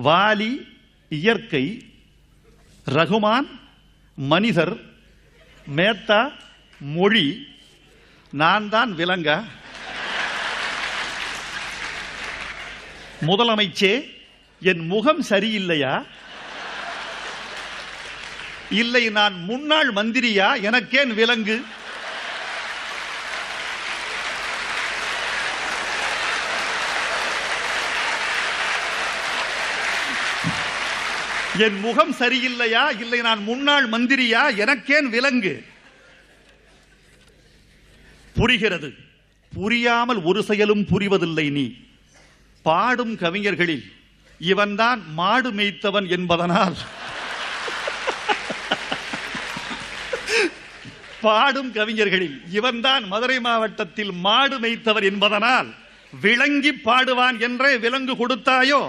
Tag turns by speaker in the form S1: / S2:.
S1: வாலி இயற்கை, ரகுமான் மனிதர், மேத்தா மொழி, நான் தான் விலங்கா? முதலமைச்சே, என் முகம் சரியில்லையா? இல்லை நான் முன்னாள் மந்திரியா? எனக்கேன் விலங்கு? என் முகம் சரியில்லையா? இல்லை நான் முன்னாள் மந்திரியா? எனக்கேன் விலங்கு? புரிகிறது. புரியாமல் ஒரு செயலும் புரிவதில்லை நீ. பாடும் கவிஞர்களில் இவன்தான் மாடு மேய்த்தவன் என்பதனால் பாடும் கவிஞர்களில் இவன்தான் மதுரை மாவட்டத்தில் மாடு மேய்த்தவர் என்பதனால் விளங்கி பாடுவான் என்றே விலங்கு கொடுத்தாயோ?